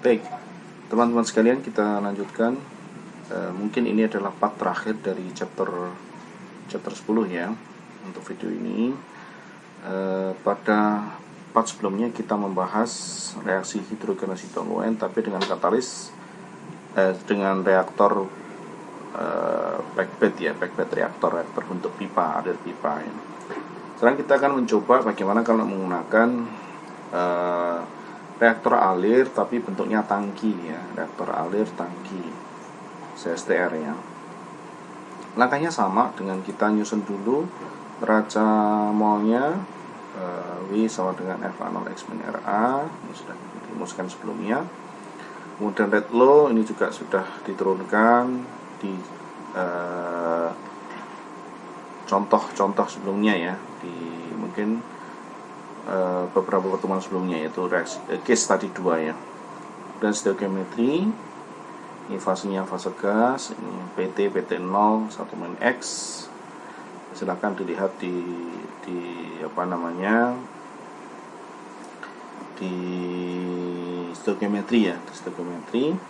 Baik, teman-teman sekalian, kita lanjutkan. Mungkin ini adalah part terakhir dari chapter 10 ya untuk video ini. Pada part sebelumnya kita membahas reaksi hidrogenasi toluen tapi dengan katalis dengan reaktor packed reaktor berbentuk pipa, alir pipa ya. Sekarang kita akan mencoba bagaimana kalau menggunakan reaktor alir tapi bentuknya tangki ya, reaktor alir tangki CSTR ya. Langkahnya sama dengan kita nyusun dulu neraca molnya, W sama dengan FA0 X min RA, ini sudah dirumuskan sebelumnya. Kemudian rate low ini juga sudah diturunkan di contoh-contoh sebelumnya ya, di mungkin beberapa pertemuan sebelumnya, yaitu case study 2 ya. Dan stoichiometry, ini fasenya fase gas, ini PT 0 1 min X. Silakan dilihat di stoichiometry ya, di stoichiometry.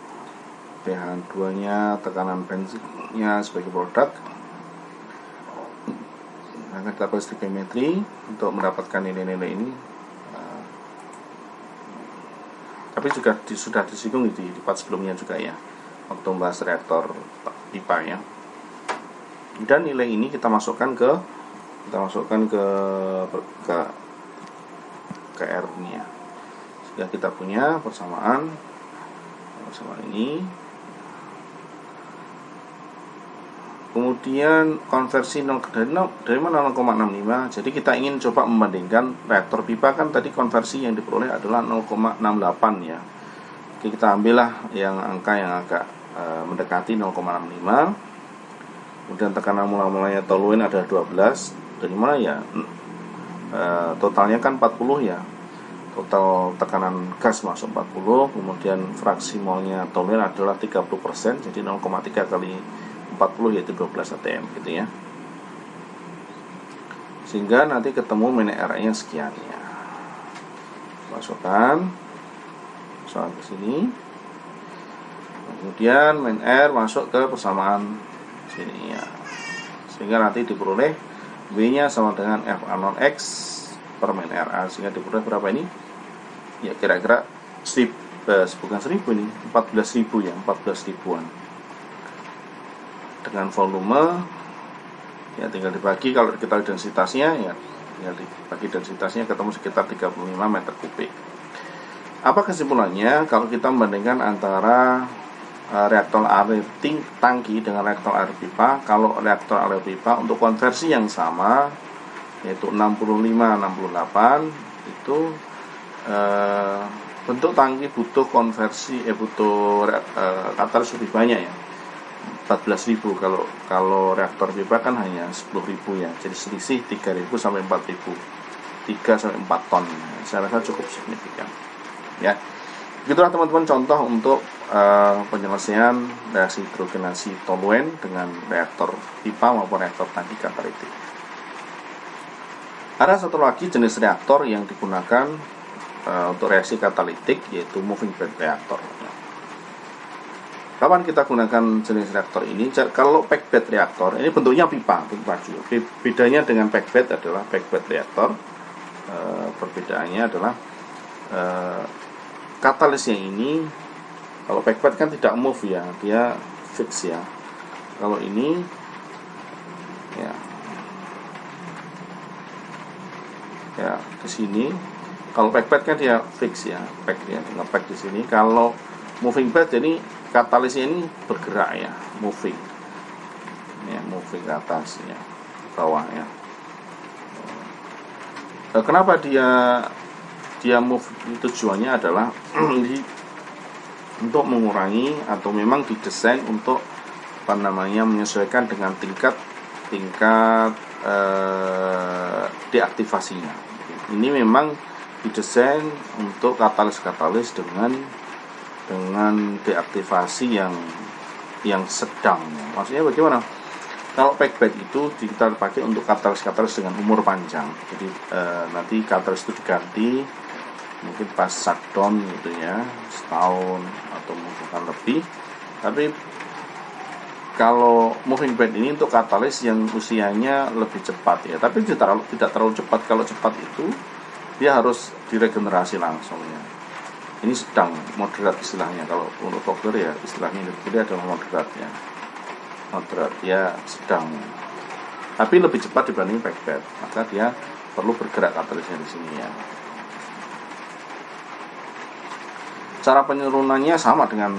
pH 2 nya, tekanan bensinnya sebagai produk. Kita pakai stoichiometry untuk mendapatkan nilai-nilai ini. Tapi juga sudah disinggung di part sebelumnya juga ya, waktu membahas reaktor pipa ya. Dan nilai ini kita masukkan ke R ini ya. Sehingga kita punya persamaan ini. Kemudian konversi dari mana 0,65. Jadi kita ingin coba membandingkan reaktor pipa, kan tadi konversi yang diperoleh adalah 0,68 ya. Oke, kita ambillah yang angka yang agak mendekati 0,65. Kemudian tekanan mula-mulanya toluen ada 12. Dari mana ya? Totalnya kan 40 ya. Total tekanan gas masuk 40. Kemudian fraksi molnya toluen adalah 30%. Jadi 0,3 kali 40 yaitu 12 atm gitu ya. Sehingga nanti ketemu min R nya sekian ya. Masukkan soal ke sini. Kemudian min R masuk ke persamaan sini ya. Sehingga nanti diperoleh W nya sama dengan FA0 X per min RA. Sehingga diperoleh berapa ini? Ya kira-kira bukan 1000 ini, 14.000 ya, 14 ribuan. Dengan volume ya tinggal dibagi, kalau kita densitasnya ya tinggal dibagi densitasnya, ketemu sekitar 35 meter kubik. Apa kesimpulannya kalau kita membandingkan antara reaktor alir tangki dengan reaktor air pipa? Kalau reaktor air pipa untuk konversi yang sama yaitu 65-68 itu bentuk tangki butuh konversi butuh katalis lebih banyak ya, 14.000. Kalau reaktor pipa kan hanya 10.000 ya. Jadi selisih 3.000 sampai 4.000. 3 sampai 4 ton. Saya rasa cukup signifikan. Ya. Begitulah teman-teman contoh untuk penyelesaian reaksi hidrogenasi toluen dengan reaktor pipa maupun reaktor tangki katalitik. Ada satu lagi jenis reaktor yang digunakan untuk reaksi katalitik, yaitu moving bed reaktor. Kapan kita gunakan jenis reaktor ini? Kalau packed bed reaktor, ini bentuknya pipa juga. Bedanya dengan packed bed adalah packed bed reaktor, perbedaannya adalah katalisnya ini. Kalau packed bed kan tidak move ya, dia fix ya. Kalau ini ya di sini. Kalau packed bed kan dia fix ya, pack ya, nge-pack di sini. Kalau moving bed jadi katalisnya ini bergerak ya, moving ke atas ya, bawah ya. Kenapa dia move? Tujuannya adalah untuk mengurangi, atau memang didesain untuk menyesuaikan dengan tingkat deaktivasinya. Ini memang didesain untuk katalis dengan deaktivasi yang sedang. Maksudnya bagaimana? Kalau packed bed itu kita pakai untuk katalis dengan umur panjang. Jadi nanti katalis itu diganti mungkin pas shutdown gitu ya, setahun atau mungkin lebih. Tapi kalau moving bed ini untuk katalis yang usianya lebih cepat ya, tapi tidak terlalu cepat. Kalau cepat itu dia harus diregenerasi langsung ya. Ini sedang, moderat istilahnya. Kalau untuk dokter ya istilahnya ini adalah moderat ya, moderat ya, sedang. Tapi lebih cepat dibanding packed bed, maka dia perlu bergerak katalisnya di sini ya. Cara penurunannya sama dengan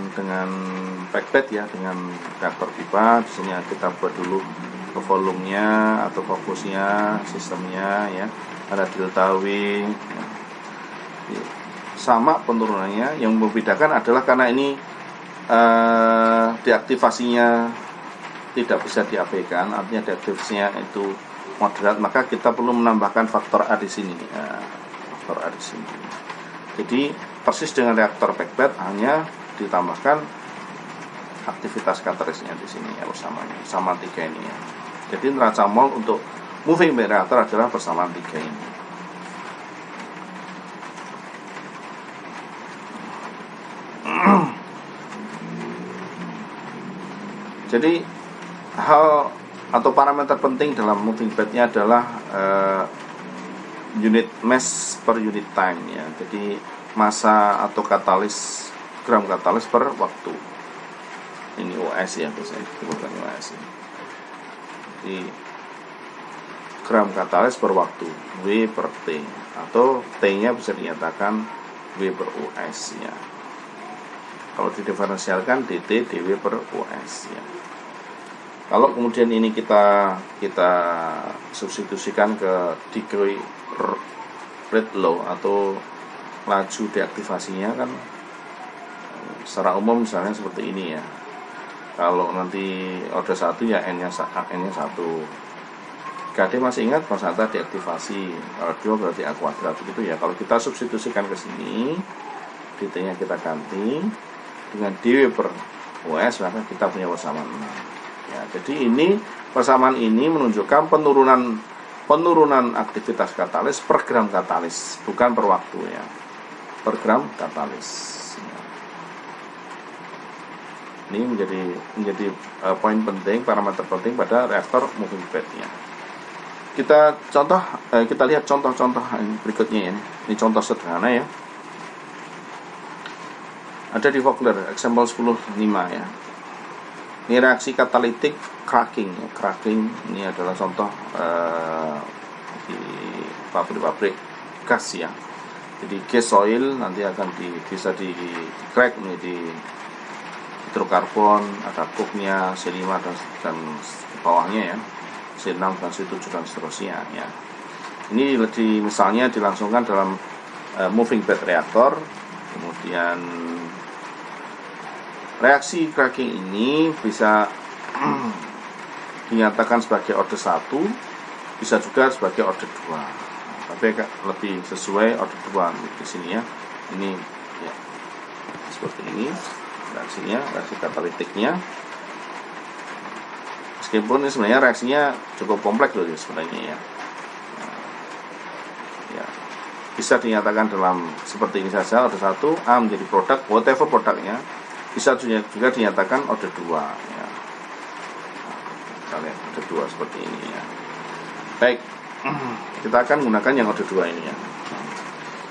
packed bed ya, dengan reaktor pipa. Di sini kita buat dulu ke volumenya atau fokusnya, sistemnya ya, ada delta W ya. Sama penurunannya. Yang membedakan adalah karena ini deaktivasinya tidak bisa diabaikan, artinya deaktivasinya itu moderat, maka kita perlu menambahkan faktor A di sini ya, faktor A di sini. Jadi persis dengan reaktor packed bed, hanya ditambahkan aktivitas katalisnya di sini ya, bersamanya sama 3 ini ya. Jadi neraca mol untuk moving bed reaktor adalah persamaan 3 ini. Jadi hal atau parameter penting dalam moving bednya adalah unit mass per unit time ya. Jadi massa atau katalis, gram katalis per waktu. Ini OS ya, biasanya bukan OS ya. Jadi gram katalis per waktu, W per T, atau T-nya bisa dinyatakan W per OS ya. Kalau didiferensialkan DT dW per OS ya. Kalau kemudian ini kita substitusikan ke degree rate law atau laju deaktivasinya, kan secara umum misalnya seperti ini ya. Kalau nanti order 1 ya N-nya 1. KD masih ingat persentase deaktivasi, kalau 2 berarti A kuadrat begitu ya. Kalau kita substitusikan ke sini, DT-nya kita ganti dengan dW per OS, maka kita punya persamaan ya. Jadi ini persamaan ini menunjukkan penurunan aktivitas katalis per gram katalis, bukan per waktu ya, per gram katalis ya. Ini menjadi poin penting, parameter penting pada reaktor moving bed ya. Kita lihat contoh-contoh berikutnya ya. Ini contoh sederhana ya. Ada di Vogler, example 10.5 ya. Ini reaksi katalitik cracking ya. Cracking ini adalah contoh di pabrik-pabrik gas ya. Jadi gas oil nanti akan bisa di crack menjadi hidrokarbon, ada coke-nya, C5 dan di bawahnya ya, C6 dan C7 dan seterusnya ya. Ini misalnya dilangsungkan dalam moving bed reaktor. Kemudian reaksi cracking ini bisa dinyatakan sebagai order 1, bisa juga sebagai order 2. Tapi lebih sesuai order 2 di sini ya. Ini ya, seperti ini reaksinya, reaksi katalitiknya. Meskipun ini sebenarnya reaksinya cukup kompleks loh sebenarnya ya. Ya. Bisa dinyatakan dalam seperti ini saja, order 1, A menjadi produk, whatever produknya. Bisa juga dinyatakan order 2 ya. Kita lihat order 2 seperti ini ya. Baik, kita akan menggunakan yang order 2 ini ya.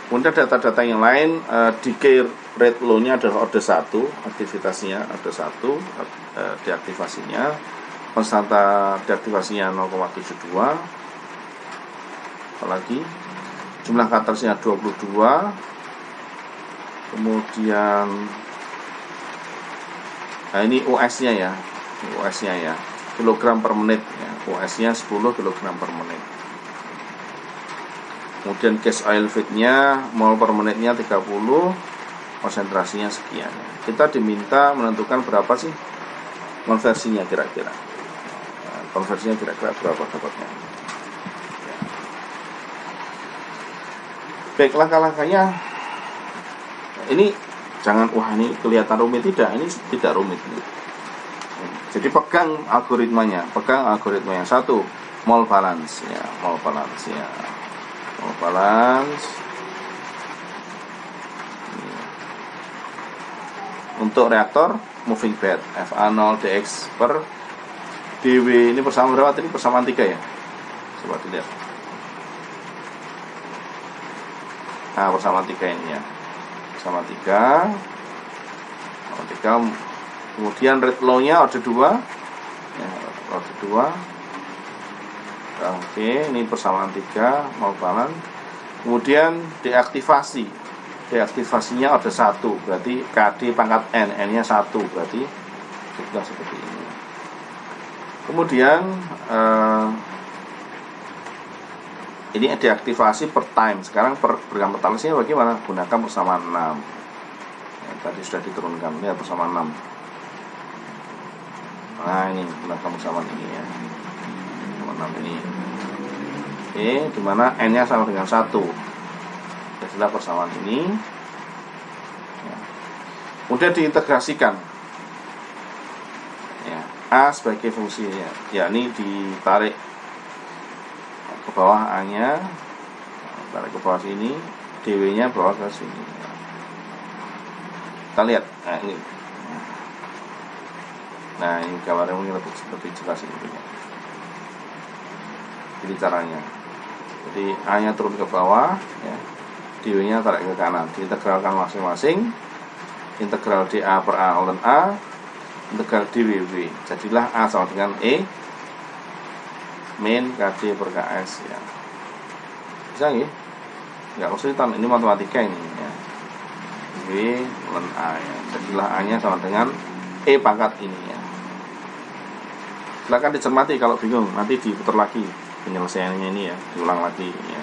Kemudian data-data yang lain, decay rate law-nya adalah order 1, aktivitasnya order 1, deaktivasinya, konstanta deaktivasinya 0,72. Apalagi jumlah katalisnya 22. Kemudian nah ini OS-nya ya, OS-nya ya, kilogram per menit ya, OS-nya 10 kg per menit. Kemudian gas oil feed-nya mol per menitnya 30, konsentrasinya sekian. Kita diminta menentukan berapa sih konversinya kira-kira. Nah, konversinya kira-kira berapa dapatnya. Ya. Baik, langkah-langkahnya ini jangan, wah ini kelihatan rumit, tidak, ini tidak rumit ini. Jadi pegang algoritmanya. 1, mol balance ya, mol balance ya. Mol balance untuk reaktor moving bed FA0 dx per dw. Ini persamaan berapa tadi? Persamaan 3 ya. Coba dilihat. Nah, persamaan 3 ini ya. Persamaan 3. Kemudian rate law-nya order 2. Ya, order 2. Oke, ini persamaan 3 mau balance. Kemudian deaktivasinya order 1, berarti KD pangkat N, N-nya 1, berarti sudah seperti ini. Kemudian ini deaktivasi per time. Sekarang program pertalisnya bagaimana? Gunakan persamaan 6 ya, tadi sudah diturunkan, lihat persamaan 6. Nah, ini gunakan persamaan ini ya, persamaan 6 ini. Oke, dimana N-nya sama dengan 1. Jadilah persamaan ini ya. Kemudian diintegrasikan ya, A sebagai fungsinya, yakni ditarik ke bawah A-nya, tarik ke bawah sini, DW-nya bawa ke sini ya. Kita lihat, nah ini. Nah, ini gambarnya mungkin lebih jelas ini ya. Jadi caranya, jadi A-nya turun ke bawah ya, DW-nya tarik ke kanan, diintegralkan masing-masing. Integral dA per A ln A, integral dWw, jadilah A sama dengan E min KD per KS ya. Bisa nggih? Nggak kesulitan, ini matematika ini ya. W ln A ya, jadilah A-nya sama dengan E pangkat ini ya. Silakan dicermati, kalau bingung nanti diputar lagi penyelesaiannya ini ya, diulang lagi ya.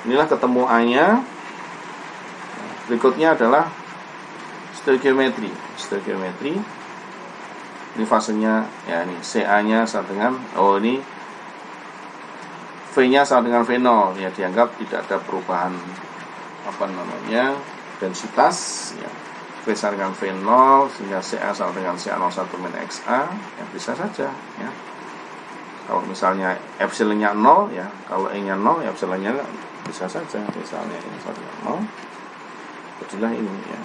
Inilah ketemu A-nya. Berikutnya adalah stoichiometry. Ini fasenya ya, ini CA-nya sama dengan ini V-nya sama dengan V0 ya, dianggap tidak ada perubahan densitas ya. V sama dengan V0 sehingga CA sama dengan CA01 min XA ya, bisa saja ya. Kalau misalnya epsilonnya 0 ya, kalau E-nya 0 ya epsilonnya bisa saja, misalnya ini 1,0, jadilah ini ya.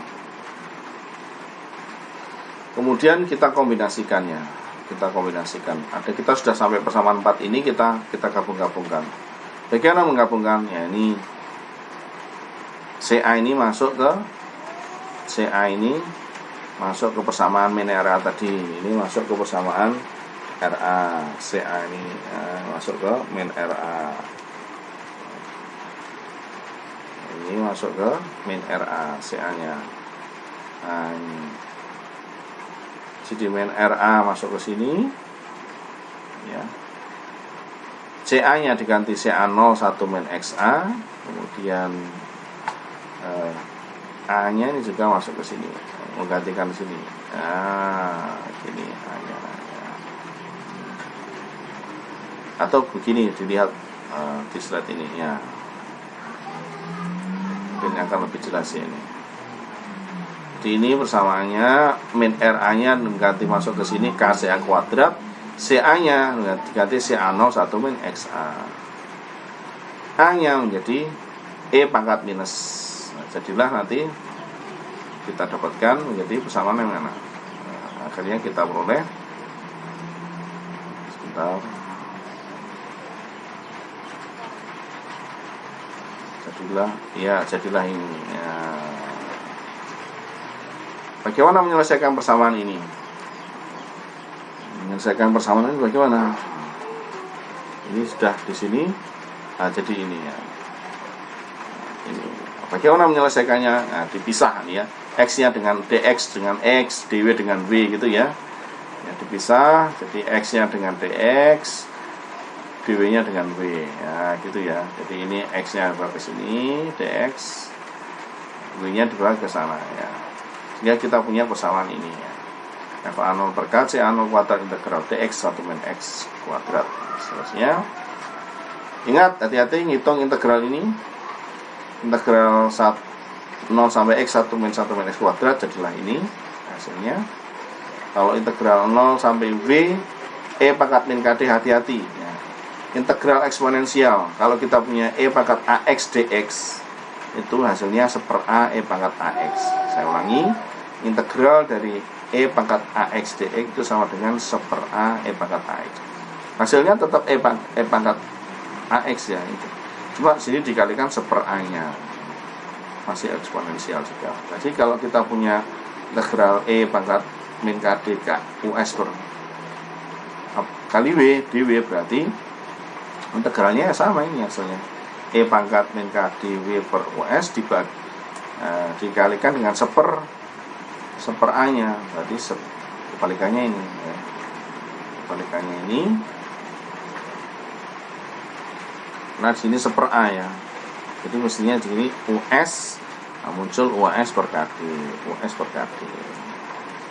Kemudian kita kombinasikannya, kita sudah sampai persamaan 4 ini, kita gabung-gabungkan. Bagaimana menggabungkan? Ya, ini CA ini masuk ke persamaan min RA tadi. Ini masuk ke persamaan RA. CA ini masuk ke min RA. Ini masuk ke min RA, CA-nya. Nah, ini. Jadi min RA masuk ke sini ya. CA-nya diganti CA01 min XA, kemudian A-nya ini juga masuk ke sini, menggantikan sini. Nah, ini A-nya ya. Atau begini, dilihat di slide ini ya. Mungkin akan lebih jelas ya ini. Di ini persamaannya min RA-nya diganti masuk ke sini KCA kuadrat, CA-nya diganti CA01 min XA. A-nya menjadi E pangkat minus. Nah, jadilah nanti kita dapatkan menjadi persamaan yang mana. Nah, akhirnya kita peroleh sebentar. Jadilah ini ya. Bagaimana menyelesaikan persamaan ini? Menyelesaikan persamaan ini bagaimana? Ini sudah di sini, nah, jadi ini ya. Ini. Bagaimana menyelesaikannya? Nah, dipisah nih ya. X-nya dengan dx dengan x, dw dengan w gitu ya. Ya, dipisah, jadi x-nya dengan dx, dw-nya dengan w. Ya, gitu ya. Jadi ini x-nya dibawa ke sini, dx, w-nya dibawa ke sana ya. Sehingga kita punya persamaan ini ya. FA0 per K, CA0 kuadrat integral dx 1 min x kuadrat. Seterusnya. Ingat, hati-hati ngitung integral ini. Integral 0 sampai x 1 min x kuadrat, jadilah ini hasilnya. Kalau integral 0 sampai v E pangkat min KD, hati-hati ya. Integral eksponensial, kalau kita punya E pangkat AX dx, itu hasilnya 1/A E pangkat AX. Saya ulangi, integral dari E pangkat AX dx itu sama dengan 1/A E pangkat AX. Hasilnya tetap E pangkat AX ya itu. Cuma sini dikalikan 1/A nya, masih eksponensial juga. Jadi kalau kita punya integral E pangkat min K dk US per kali W dW, berarti integralnya sama ini hasilnya. E pangkat min K dW per US dikalikan dengan 1/A nya, berarti kebalikannya ini ya. Kebalikannya ini, nah di sini 1/A ya, jadi mestinya di sini US, nah, muncul US per KD, US per KD.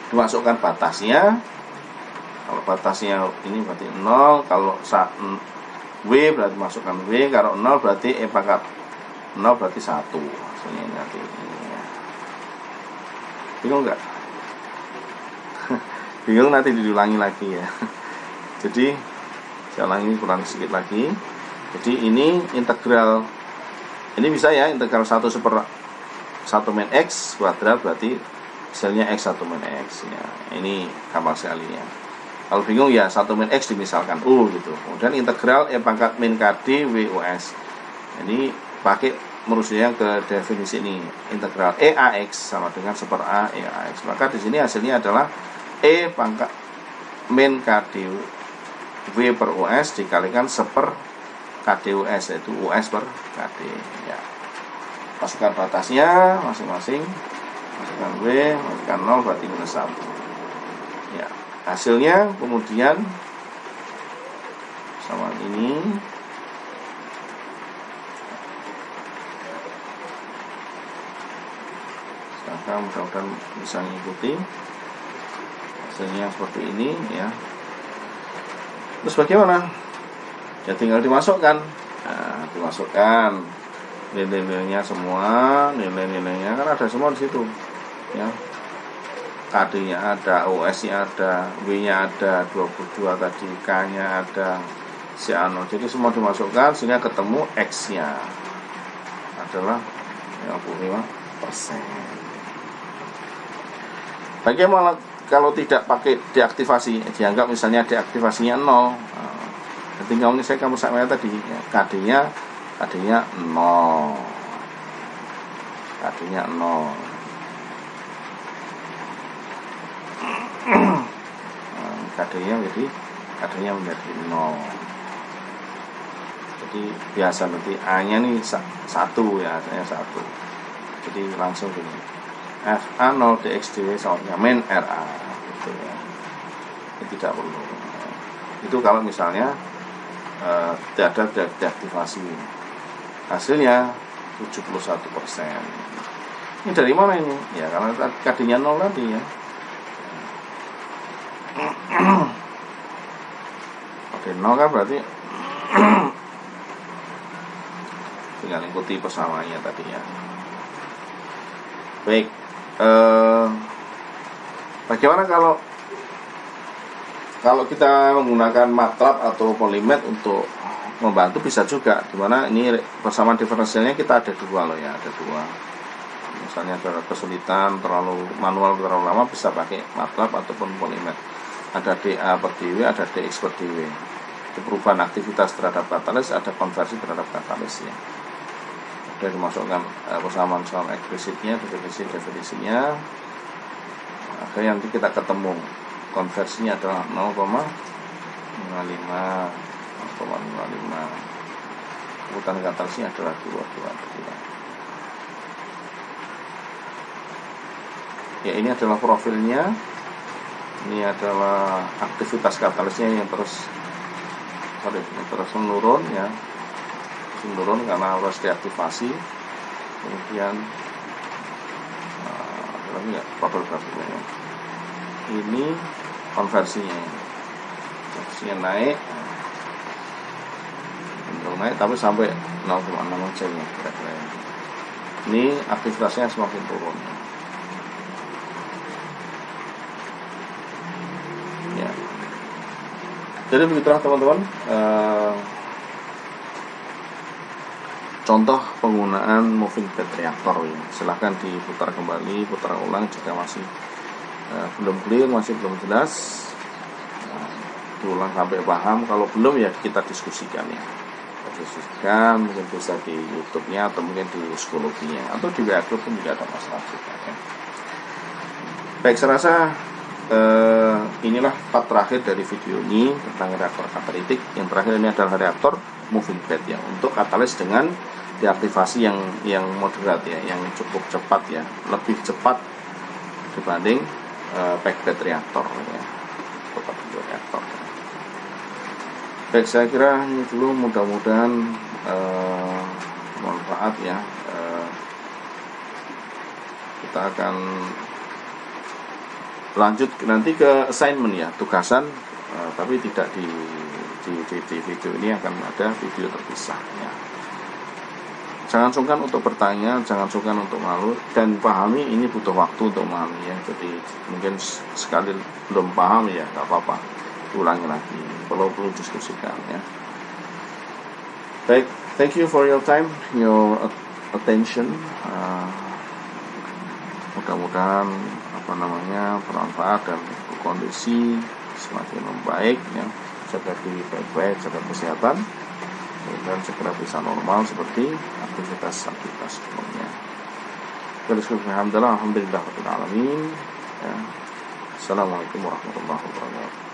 Dimasukkan batasnya, kalau batasnya ini berarti 0, kalau W berarti masukkan W, kalau 0 berarti E pangkat 0 berarti 1. Maksudnya ini nanti ini ya. Bingung nggak? Bingung, nanti diulangi lagi ya. Jadi saya ulangi kurang sedikit lagi. Jadi ini integral, ini bisa ya, integral 1/1 min X kuadrat berarti hasilnya X 1 min X ya. Ini gampang sekali ya. Kalau bingung ya 1 min X dimisalkan U gitu. Kemudian integral E pangkat min KD WUS. Ini pakai merujuknya ke definisi ini. Integral E AX sama dengan 1/A E AX. Maka di sini hasilnya adalah E pangkat min KD W per US dikalikan 1/KD US, yaitu US per KD ya. Masukkan batasnya masing-masing. Masukkan W, masukkan 0 berarti minus 1 ya. Hasilnya kemudian sama ini sekarang mudah-mudahan bisa mengikuti hasilnya seperti ini ya. Terus bagaimana? Ya tinggal dimasukkan, nah, dimasukkan nilai-nilainya semua, nilai-nilainya kan ada semua di situ ya. KD-nya ada, OS-nya ada, W-nya ada, 22 tadi, K-nya ada, C0. Jadi semua dimasukkan sehingga ketemu X-nya adalah 55%. Bagaimana kalau tidak pakai deaktivasi? Dianggap misalnya deaktivasinya 0. Tinggal menyelesaikan persamaan tadi ya. KD-nya 0. KD-nya 0. KD-nya menjadi 0. Jadi biasa nanti A-nya nih 1 ya, A-nya 1. Jadi langsung gini. FA 0 dx dy sama min RA gitu ya. Ini tidak perlu. Itu kalau misalnya tidak ada deaktivasi. Hasilnya 71%. Ini dari mana ini? Ya karena KD-nya 0 tadi ya. Oke, 0 kan berarti tinggal ikuti persamaannya tadi ya. Baik, bagaimana kalau kita menggunakan MATLAB atau Polymath untuk membantu? Bisa juga, dimana ini persamaan diferensialnya kita ada 2 loh ya, ada 2. Misalnya ada kesulitan terlalu manual terlalu lama, bisa pakai MATLAB ataupun Polymath. Ada DA per dW, ada DX per dW. Itu perubahan aktivitas terhadap katalis, ada konversi terhadap katalis ya. Sudah dimasukkan persamaan soal eksplisitnya, definisinya. Ada yang nanti kita ketemu konversinya adalah 0,55. Urutan katalisnya adalah 22. Ya, ini adalah profilnya. Ini adalah aktivitas katalisnya yang terus menurun ya. Menurun karena harus deaktivasi. Kemudian profil grafiknya ya. Ini konversinya naik, tapi sampai 0,6 aja ya kira-kira. Ini aktivitasnya semakin turun ya. Jadi begitulah teman-teman, contoh penggunaan moving bed reactor ya. Silahkan diputar kembali, putar ulang jika masih belum clear, masih belum jelas. Diulang sampai paham. Kalau belum ya kita diskusikan ya. Diskusikan mungkin bisa di YouTube-nya atau mungkin di psikologinya atau di WA group pun juga ada masalah juga ya. Baik, saya rasa inilah part terakhir dari video ini tentang reaktor katalitik. Yang terakhir ini adalah reaktor moving bed ya, untuk katalis dengan deaktivasi yang moderat ya, yang cukup cepat ya, lebih cepat dibanding packed bed reaktor ya, reaktor. Baik, saya kira ini dulu, mudah-mudahan bermanfaat ya. Kita akan lanjut nanti ke assignment ya, tugasan, tapi tidak di video ini, akan ada video terpisah ya. Jangan sungkan untuk bertanya, jangan sungkan untuk malu, dan pahami, ini butuh waktu untuk memahami ya. Jadi mungkin sekali belum paham ya nggak apa-apa, ulangi lagi, perlu diskusikan ya. Baik, thank you for your time, your attention. Mudah-mudahan bermanfaat dan kondisi semakin membaik ya. Jaga diri baik-baik, jaga kesehatan, dan segera bisa normal seperti aktivitas sebelumnya. Alhamdulillah, alhamdulillah rabbil alamin ya. Assalamualaikum warahmatullahi wabarakatuh.